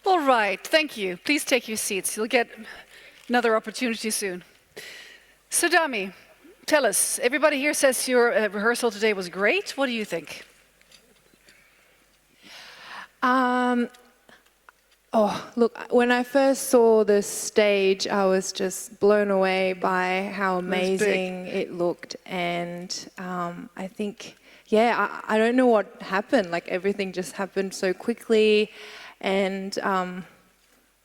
All right, thank you. Please take your seats. You'll get another opportunity soon. So Dami, tell us, everybody here says your rehearsal today was great. What do you think? Oh, look, when I first saw the stage, I was just blown away by how amazing it looked. And I think, yeah, I don't know what happened. Like, everything just happened so quickly. And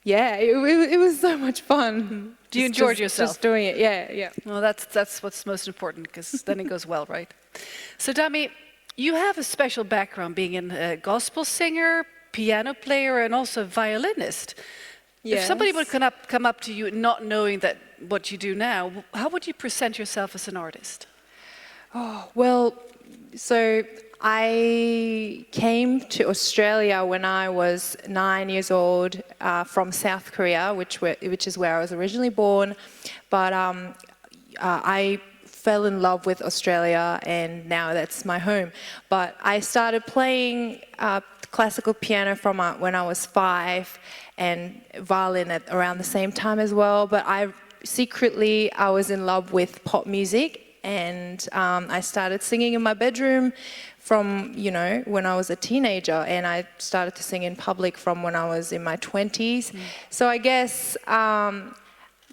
yeah, it was so much fun. Do you enjoy yourself? Just doing it, yeah. Well, that's what's most important, because then it goes well, right? So Dami, you have a special background being a gospel singer, piano player, and also violinist. Yes. If somebody would come up to you not knowing that what you do now, how would you present yourself as an artist? Oh, well, so I came to Australia when I was 9 years old from South Korea, which is where I was originally born. But I fell in love with Australia, and now that's my home. But I started playing classical piano from when I was 5, and violin at around the same time as well. But I was in love with pop music, and I started singing in my bedroom from, when I was a teenager, and I started to sing in public from when I was in my 20s. So I guess, and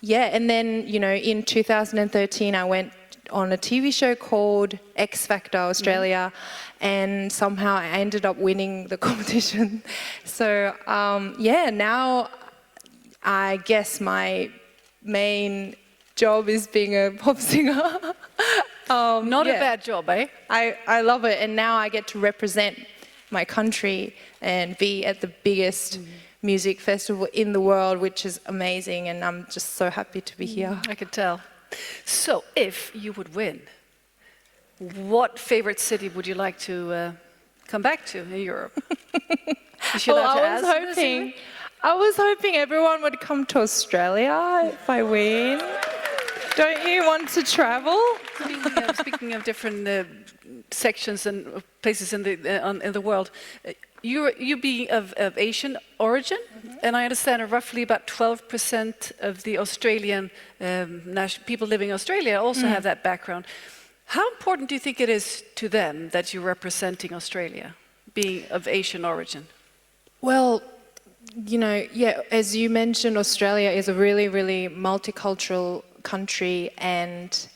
then, in 2013 I went on a TV show called X Factor Australia, and somehow I ended up winning the competition. So now I guess my main job is being a pop singer. Not a bad job, eh? I love it, and now I get to represent my country and be at the biggest music festival in the world, which is amazing, and I'm just so happy to be here. I could tell. So, if you would win, what favorite city would you like to come back to in Europe? I was hoping everyone would come to Australia if I win. Don't you want to travel? Speaking of different sections and places in the world, you being of Asian origin, and I understand roughly about 12% of the Australian people living in Australia also have that background. How important do you think it is to them that you're representing Australia, being of Asian origin? Well, as you mentioned, Australia is a really, really multicultural country, and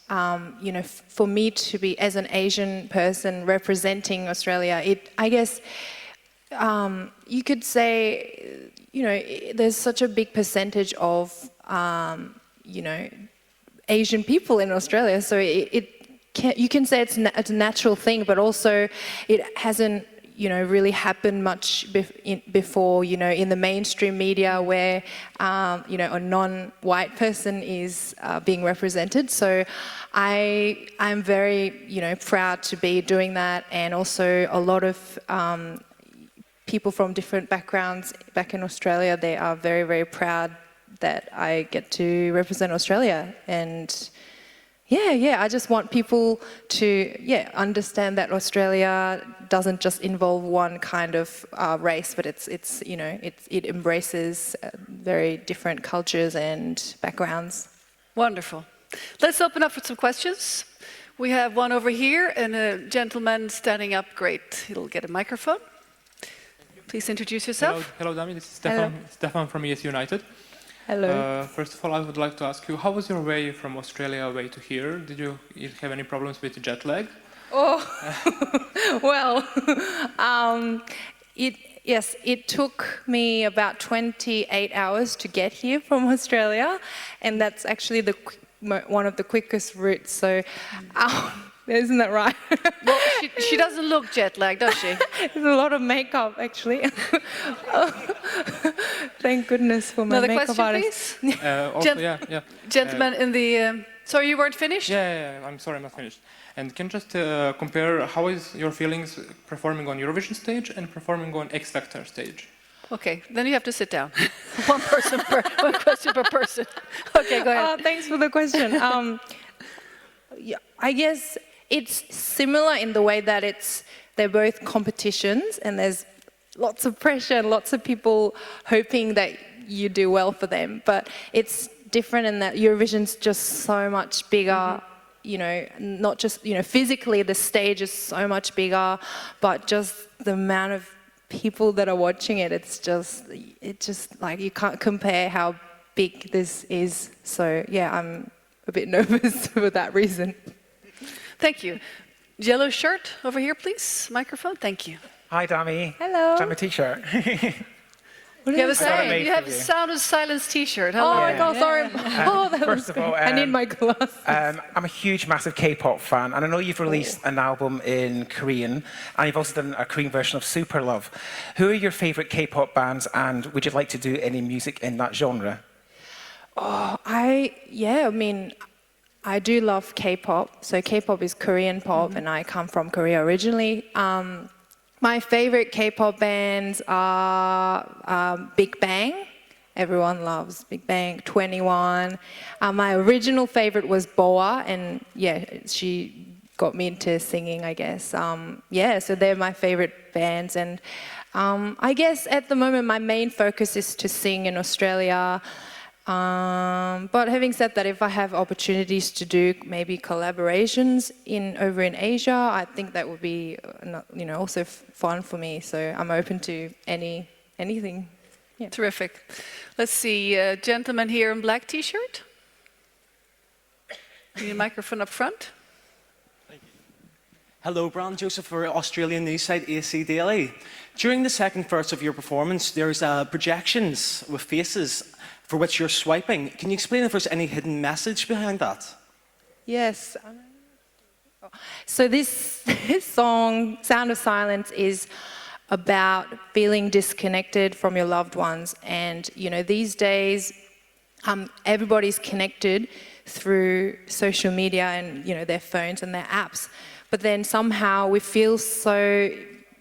for me to be, as an Asian person representing Australia, I guess you could say, there's such a big percentage of Asian people in Australia, so you can say it's a natural thing, but also it hasn't really happened much before, in the mainstream media where, a non-white person is being represented. So I'm very, proud to be doing that, and also a lot of people from different backgrounds back in Australia, they are very, very proud that I get to represent Australia. And I just want people to understand that Australia doesn't just involve one kind of race, but it embraces very different cultures and backgrounds. Wonderful. Let's open up for some questions. We have one over here and a gentleman standing up. Great. He'll get a microphone. Please introduce yourself. Hello, Dami. This is Stefan from ES United. Hello. First of all, I would like to ask you, how was your way from Australia away to here? Did you have any problems with jet lag? Oh, well, it took me about 28 hours to get here from Australia, and that's actually one of the quickest routes. So, isn't that right? Well, she doesn't look jet lagged, does she? There's a lot of makeup, actually. Thank goodness for my makeup artist. Please? Gentleman in the... sorry, you weren't finished? Yeah, I'm sorry, I'm not finished. And can you just compare how is your feelings performing on Eurovision stage and performing on X Factor stage? Okay, then you have to sit down. one question per person. Okay, go ahead. Thanks for the question. I guess it's similar in the way that they're both competitions, and there's lots of pressure and lots of people hoping that you do well for them. But it's different in that Eurovision's just so much bigger. You know, not just, you know, physically the stage is so much bigger, but just the amount of people that are watching it, it's just like you can't compare how big this is. So yeah, I'm a bit nervous for that reason. Thank you. Yellow shirt over here, please. Microphone. Thank you. Hi, Dami. Hello. I'm a t-shirt. You have I got it made you have for a you. Sound of Silence T-shirt. Hello. Oh my God, sorry. Oh, that First was of all, I need my glasses. I'm a huge, massive K-pop fan, and I know you've released an album in Korean, and you've also done a Korean version of Super Love. Who are your favourite K-pop bands, and would you like to do any music in that genre? I mean, I do love K-pop. So K-pop is Korean pop, and I come from Korea originally. My favorite K-pop bands are Big Bang. Everyone loves Big Bang. 21. My original favorite was Boa, and yeah, she got me into singing, I guess. Yeah, so they're my favorite bands, and I guess at the moment my main focus is to sing in Australia. But having said that, if I have opportunities to do maybe collaborations over in Asia, I think that would be, you know, also fun for me. So I'm open to anything. Yeah. Terrific. Let's see, gentleman here in black T-shirt. Need a microphone up front. Hello, Brand Joseph for Australian news site AC Daily. During the second verse of your performance, there's projections with faces for which you're swiping. Can you explain if there's any hidden message behind that? Yes. So this song, Sound of Silence, is about feeling disconnected from your loved ones. And, you know, these days, everybody's connected through social media and, you know, their phones and their apps. But then somehow we feel so,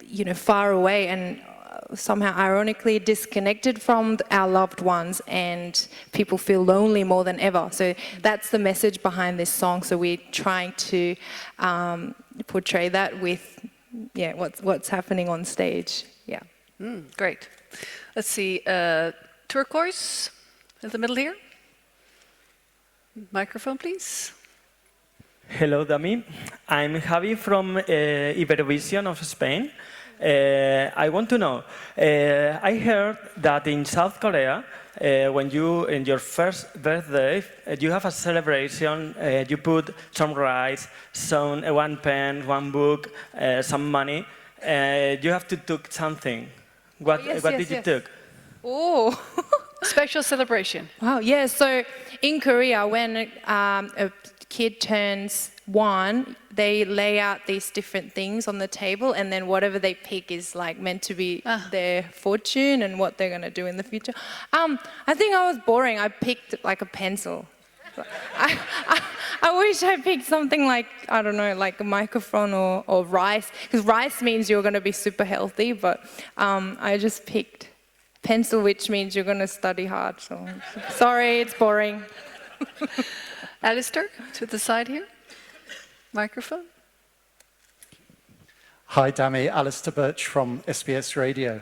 you know, far away and somehow ironically disconnected from our loved ones, and people feel lonely more than ever. So that's the message behind this song. So we're trying to portray that with, yeah, what's happening on stage. Yeah. Great. Let's see, turquoise in the middle here. Microphone, please. Hello, Dami. I'm Javi from Eurovision of Spain. I want to know, I heard that in South Korea, when you, in your first birthday, you have a celebration, you put some rice, one pen, one book, some money. You have to take something. What did you take? Oh. Special celebration. Wow, yeah, so in Korea, when a kid turns 1, they lay out these different things on the table, and then whatever they pick is like meant to be their fortune and what they're going to do in the future. I think I was boring. I picked like a pencil. I wish I picked something like, I don't know, like a microphone or rice, because rice means you're going to be super healthy, but I just picked pencil, which means you're going to study hard. So sorry, it's boring. Alistair, to the side here. Microphone. Hi, Dami. Alistair Birch from SBS Radio.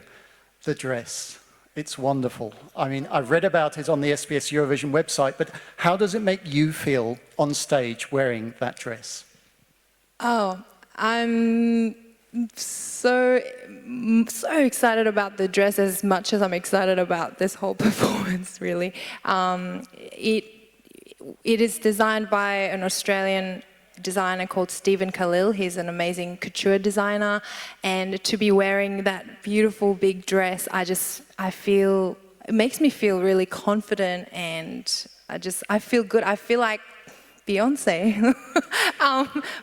The dress. It's wonderful. I mean, I've read about it on the SBS Eurovision website, but how does it make you feel on stage wearing that dress? Oh, I'm so excited about the dress as much as I'm excited about this whole performance, really. It is designed by an Australian designer called Stephen Khalil. He's an amazing couture designer, and to be wearing that beautiful big dress, I feel, it makes me feel really confident, and I feel good. I feel like Beyoncé.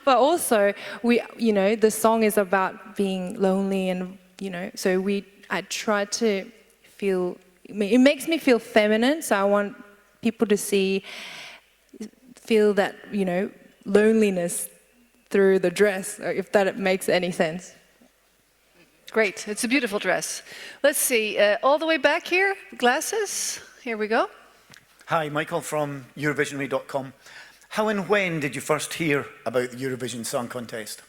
But also, you know, the song is about being lonely, and, you know, so I try to feel, it makes me feel feminine, so I want people to feel that, you know, loneliness through the dress, if that makes any sense. Great, it's a beautiful dress. Let's see, all the way back here, glasses. Here we go. Hi, Michael from Eurovisionary.com. How and when did you first hear about the Eurovision Song Contest?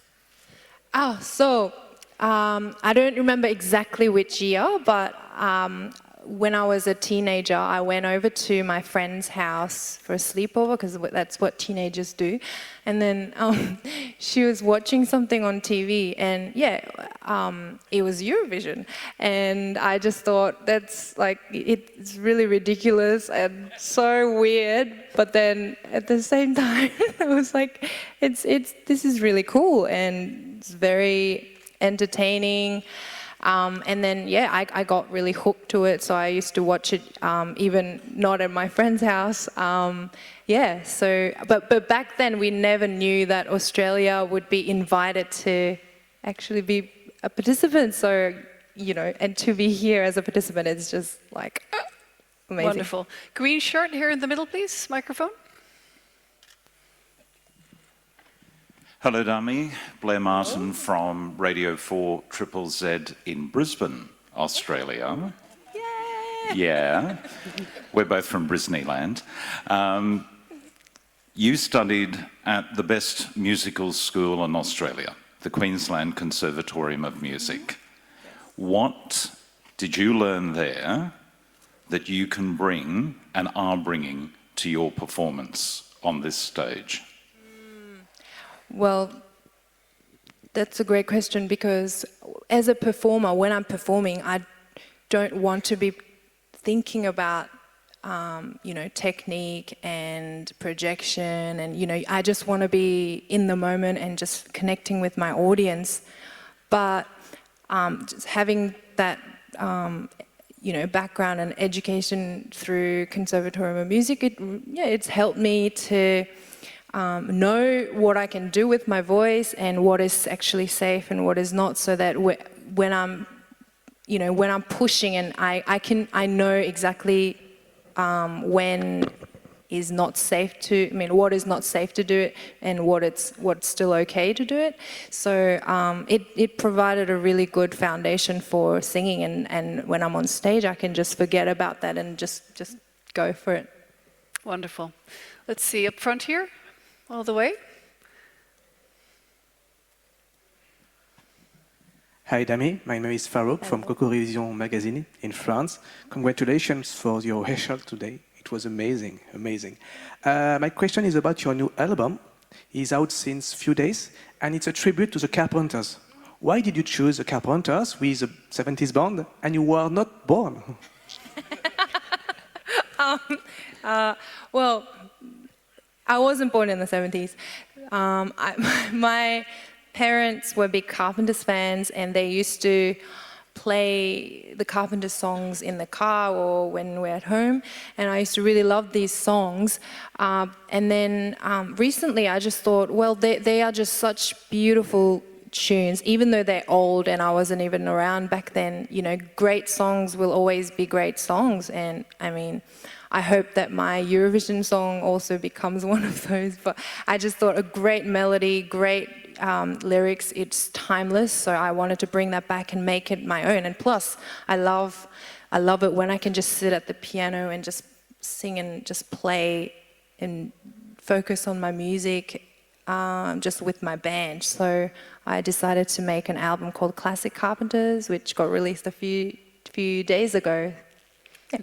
So I don't remember exactly which year, but when I was a teenager, I went over to my friend's house for a sleepover, because that's what teenagers do. And then she was watching something on TV, and it was Eurovision. And I just thought, that's like, it's really ridiculous and so weird. But then at the same time, I was like, this is really cool, and it's very entertaining. And then, I got really hooked to it, so I used to watch it even not at my friend's house. But back then we never knew that Australia would be invited to actually be a participant. So, and to be here as a participant, it's just like amazing. Wonderful. Green shirt here in the middle, please. Microphone. Hello, Dami. Blair Martin from Radio 4 Triple Z in Brisbane, Australia. Yay! Yeah, we're both from Brisneyland. You studied at the best musical school in Australia, the Queensland Conservatorium of Music. What did you learn there that you can bring and are bringing to your performance on this stage? Well, that's a great question, because as a performer, when I'm performing, I don't want to be thinking about, technique and projection, and, I just want to be in the moment and just connecting with my audience. But just having that, background and education through Conservatorium of Music, it's helped me to know what I can do with my voice and what is actually safe and what is not, so that when I'm pushing, and I know exactly when is not safe to, what is not safe to do it, and what's still okay to do it. So it provided a really good foundation for singing, and when I'm on stage, I can just forget about that and just go for it. Wonderful. Let's see, up front here. All the way. Hi Dami, my name is Farouk from Eurovision magazine in France. Congratulations for your rehearsal today. It was amazing, amazing. My question is about your new album. It's out since few days, and it's a tribute to the Carpenters. Why did you choose the Carpenters with a 70s band, and you were not born? Well, I wasn't born in the 70s. My parents were big Carpenters fans, and they used to play the Carpenters songs in the car or when we're at home, and I used to really love these songs. And then recently I just thought, well, they are just such beautiful tunes, even though they're old and I wasn't even around back then. Great songs will always be great songs, and I hope that my Eurovision song also becomes one of those. But I just thought a great melody, great lyrics, it's timeless. So I wanted to bring that back and make it my own. And plus, I love it when I can just sit at the piano and just sing and just play and focus on my music just with my band. So I decided to make an album called Classic Carpenters, which got released a few days ago.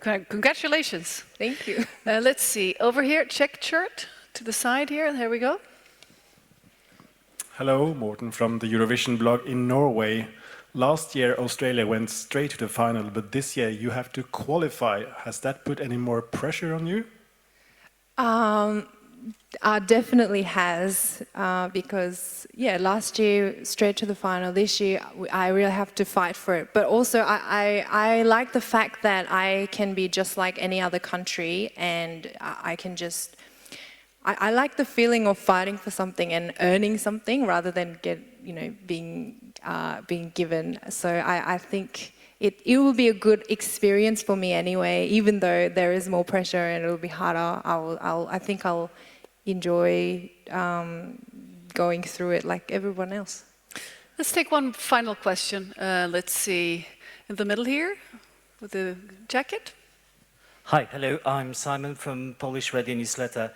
Congratulations. Thank you. Let's see. Over here, check shirt to the side here. There we go. Hello, Morten from the Eurovision blog in Norway. Last year, Australia went straight to the final, but this year you have to qualify. Has that put any more pressure on you? Definitely has, because last year straight to the final. This year I really have to fight for it. But also I like the fact that I can be just like any other country, and I can just. I like the feeling of fighting for something and earning something rather than being given. So I think. It will be a good experience for me anyway, even though there is more pressure and it will be harder. I think I'll enjoy going through it like everyone else. Let's take one final question. Let's see, in the middle here, with the jacket. Hi, hello. I'm Simon from Polish radio newsletter.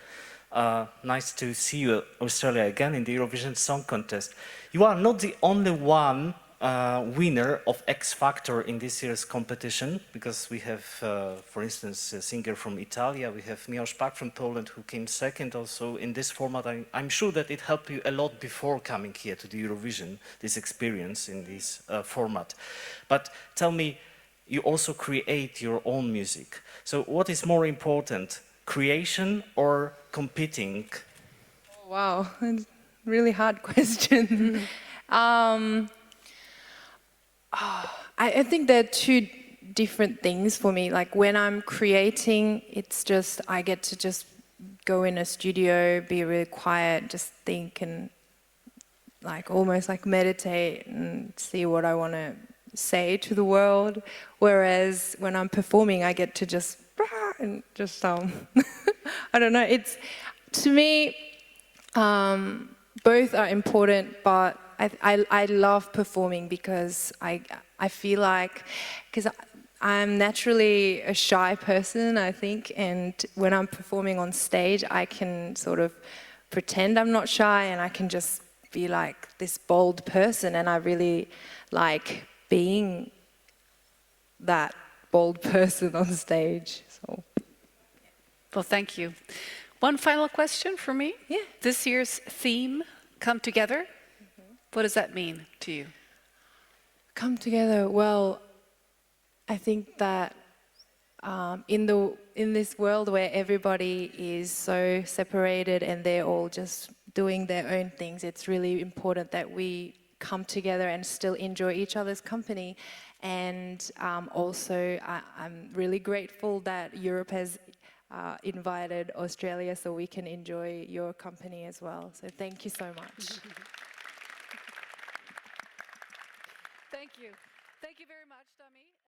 Nice to see you, Australia, again in the Eurovision Song Contest. You are not the only one winner of X Factor in this year's competition, because we have, for instance, a singer from Italia, we have Miłosz Pak from Poland, who came second also in this format. I'm sure that it helped you a lot before coming here to the Eurovision, this experience in this format. But tell me, you also create your own music. So what is more important, creation or competing? Wow, it's a really hard question. I think there are two different things for me. Like when I'm creating, it's just, I get to just go in a studio, be really quiet, just think and like almost like meditate and see what I want to say to the world. Whereas when I'm performing, I get to just, and just, I don't know, it's, to me, both are important, but I love performing because I feel like, because I'm naturally a shy person, I think, and when I'm performing on stage, I can sort of pretend I'm not shy and I can just be like this bold person, and I really like being that bold person on stage. So. Well, thank you. One final question for me. Yeah. This year's theme, Come Together. What does that mean to you? Come together. Well, I think that in this world where everybody is so separated and they're all just doing their own things, it's really important that we come together and still enjoy each other's company. And also, I'm really grateful that Europe has invited Australia so we can enjoy your company as well. So thank you so much.